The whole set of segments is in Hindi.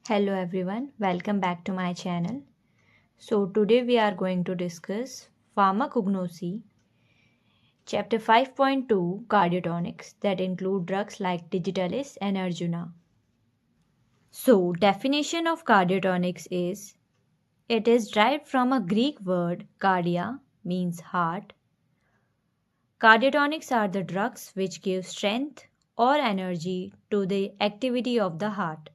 Hello everyone, welcome back to my channel. So today we are going to discuss pharmacognosy, chapter 5.2 cardiotonics that include drugs like Digitalis and Arjuna. So definition of cardiotonics is it is derived from a Greek word cardia means heart. Cardiotonics are the drugs which give strength or energy to the activity of the heart.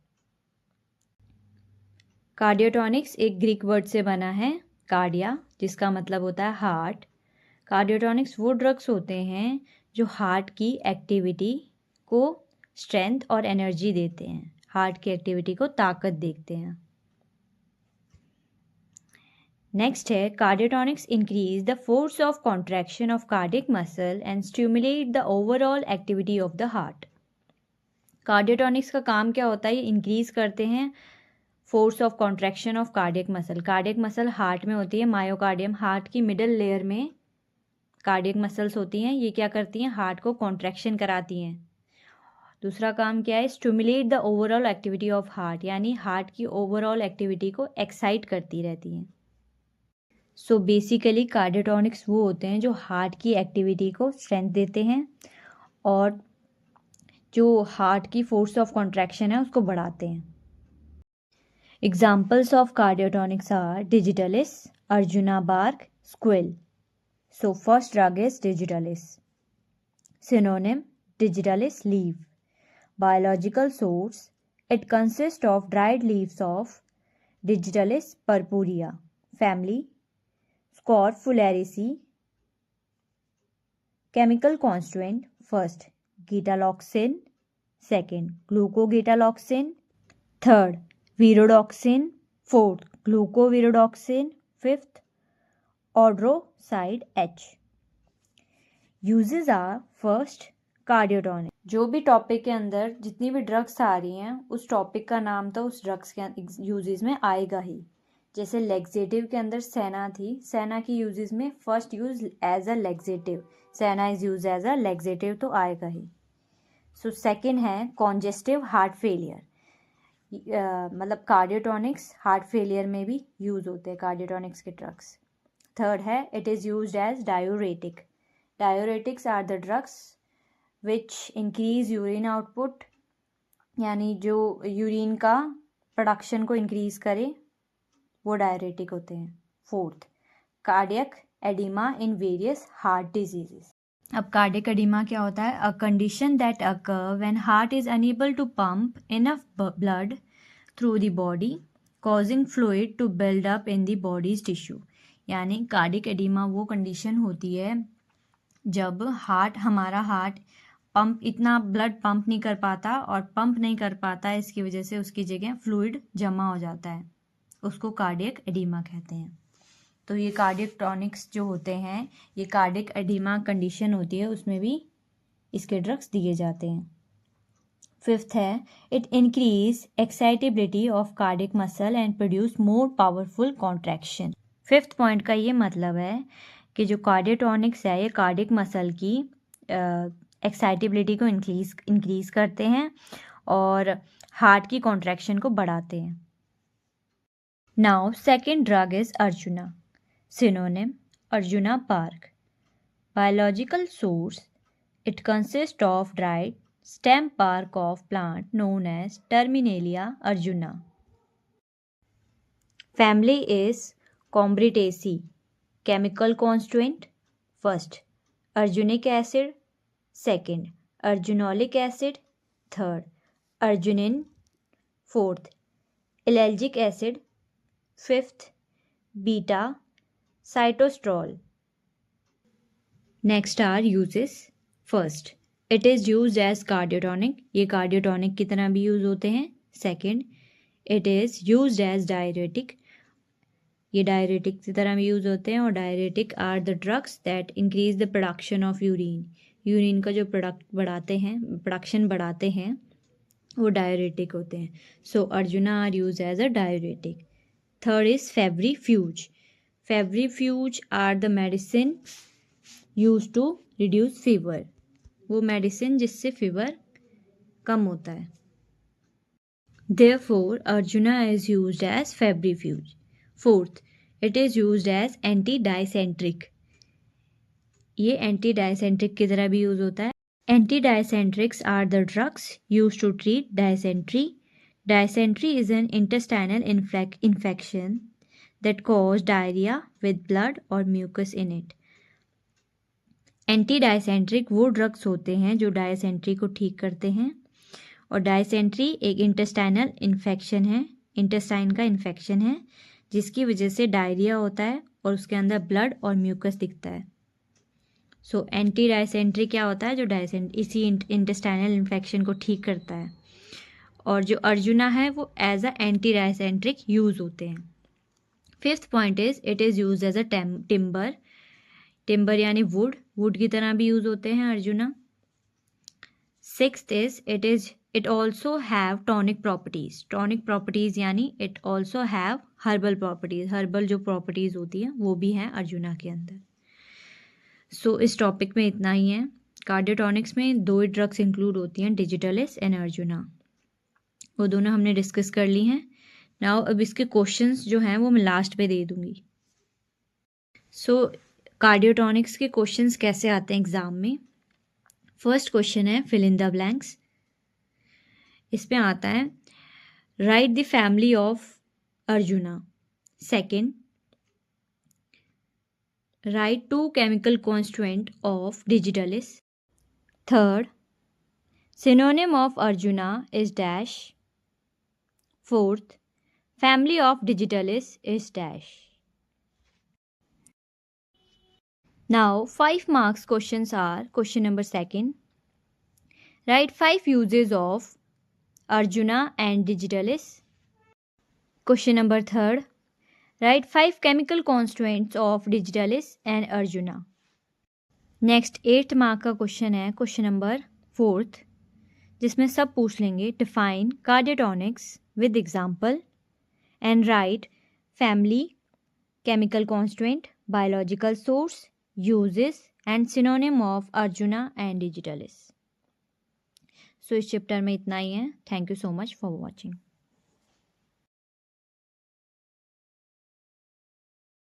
कार्डियोटॉनिक्स एक ग्रीक वर्ड से बना है कार्डिया जिसका मतलब होता है हार्ट। कार्डियोटॉनिक्स वो ड्रग्स होते हैं जो हार्ट की एक्टिविटी को स्ट्रेंथ और एनर्जी देते हैं, हार्ट की एक्टिविटी को ताकत देते हैं। नेक्स्ट है cardiotonics increase the force of contraction of cardiac muscle and stimulate the overall activity of the heart. Cardiotonics का काम क्या होता है? ये इंक्रीज करते हैं force of contraction of cardiac muscle. Cardiac muscle heart में होती है, मायोकार्डियम हार्ट की मिडल लेयर में कार्डियक मसल्स होती हैं। ये क्या करती हैं? हार्ट को कॉन्ट्रैक्शन कराती हैं। दूसरा काम क्या है? Stimulate the overall activity of heart, यानी हार्ट की ओवरऑल एक्टिविटी को एक्साइट करती रहती हैं। सो बेसिकली कार्डियोटॉनिक्स वो होते हैं जो हार्ट की एक्टिविटी को स्ट्रेंथ देते हैं और जो हार्ट की फोर्स ऑफ कॉन्ट्रैक्शन है उसको बढ़ाते हैं। Examples of cardiotonics are Digitalis, Arjuna bark, Squill. So first drug is Digitalis. Synonym Digitalis leaf. Biological source, it consists of dried leaves of Digitalis purpurea family, Scorfulariaceae. Chemical constituent, first Getaloxin, second glucogetaloxin, third virodoxin, fourth glucovirodoxin, fifth odroside H. Uses are first cardiotonic. जो भी टॉपिक के अंदर जितनी भी ड्रग्स आ रही हैं उस टॉपिक का नाम तो उस ड्रग्स के यूजेस में आएगा ही। जैसे लेग्जेटिव के अंदर सेना थी, सेना की यूजेस में first use as a laxative, senna is use as a laxative तो आएगा ही। सो सेकंड है कॉन्जेस्टिव हार्ट फेलियर, मतलब कार्डियोटॉनिक्स हार्ट फेलियर में भी यूज़ होते हैं कार्डियोटॉनिक्स के ड्रग्स। थर्ड है it is used as diuretic. Diuretics are the drugs which increase urine output, यानी जो यूरिन का प्रोडक्शन को इंक्रीज करे वो डायोरेटिक होते हैं। Fourth cardiac oedema in various heart diseases. अब कार्डियक एडिमा क्या होता है? A condition that occur when heart is unable to pump enough blood through the body causing fluid to build up in the body's tissue. यानी कार्डियक एडिमा वो कंडीशन होती है जब हमारा हार्ट पंप इतना ब्लड पंप नहीं कर पाता, और पंप नहीं कर पाता इसकी वजह से उसकी जगह फ्लूइड जमा हो जाता है, उसको कार्डियक एडिमा कहते हैं। तो ये कार्डियक टॉनिक्स जो होते हैं ये कार्डियक एडिमा कंडीशन होती है, उसमें भी इसके ड्रग्स दिए जाते हैं। फिफ्थ है it increase excitability of cardiac muscle and produce more powerful contraction. Fifth point का ये मतलब है कि जो कार्डियोटॉनिक्स है ये कार्डियक मसल की एक्साइटेबिलिटी को इंक्रीज करते हैं और हार्ट की कॉन्ट्रैक्शन को बढ़ाते हैं। Now second drug is arjuna. Synonym Arjuna bark. Biological source, it consists of dried stem bark of plant known as Terminalia arjuna. Family is Combretaceae. Chemical constituent, first arjunic acid, second arjunolic acid, third arginine, fourth ellagic acid, fifth beta cytosterol. Next are uses. First, it is used as cardiotonic. ये कार्डियोटॉनिक की तरह भी यूज होते हैं। Second, it is used as diuretic. ये डायरेटिक की तरह भी यूज होते हैं। और diuretic are the drugs that increase the production of urine. Urine का जो प्रोडक्शन बढ़ाते हैं वो डायरेटिक होते हैं। So arjuna are use as a diuretic. Third is febrifuge. Febrifuge are the medicine use to reduce fever, वो मेडिसिन जिससे फीवर कम होता है। Therefore, Arjuna is used as febrifuge. Fourth, it is used as anti-dysenteric. ये एंटी-डायसेंट्रिक की तरह भी यूज होता है. Anti-dysenterics are the drugs used to treat dysentery. Dysentery is an intestinal infection that cause diarrhea with blood or mucus in it. Anti-dicentric वो ड्रग्स होते हैं जो डायसेंट्री को ठीक करते हैं, और डायसेंट्री एक इंटेस्टाइनल इन्फेक्शन है, इंटेस्टाइन का इन्फेक्शन है, जिसकी वजह से डायरिया होता है और उसके अंदर ब्लड और म्यूकस दिखता है. सो एंटी डायसेंट्री क्या होता है? जो इसी इंटेस्टाइनल इन्फेक्शन को ठीक करता है. और जो अर्जुना है वो as a anti dysenteric use होते हैं. Fifth point is it is use as a timber. Timber यानी वुड की तरह भी यूज होते हैं Arjuna. Sixth is it also have tonic properties. Tonic properties यानी it also have herbal properties. Herbal जो प्रॉपर्टीज होती हैं वो भी हैं अर्जुना के अंदर. सो इस टॉपिक में इतना ही है. कार्डियोटॉनिक्स में 2 ड्रग्स इंक्लूड होती हैं, डिजिटलिस एंड अर्जुना. वो दोनों हमने डिस्कस कर ली हैं. नाउ अब इसके क्वेश्चंस जो हैं वो मैं लास्ट पे दे दूंगी. सो कार्डियोटॉनिक्स के क्वेश्चंस कैसे आते हैं एग्जाम में? फर्स्ट क्वेश्चन है फिल इन द ब्लैंक्स. इसमें आता है right the family of arjuna. Second, write 2 chemical constituent of digitalis. Third, synonym of Arjuna is dash. Fourth, family of digitalis is dash. Now 5 marks questions are: question number 2, write 5 uses of Arjuna and digitalis. Question number 3, write 5 chemical constituents of digitalis and Arjuna. Next 8th mark का क्वेश्चन है क्वेश्चन नंबर 4, जिसमें सब पूछ लेंगे. Define cardiotonics with example and write family, chemical constituent, biological source, uses and synonym of Arjuna and digitalis. So इस चैप्टर में इतना ही है. Thank you so much for watching.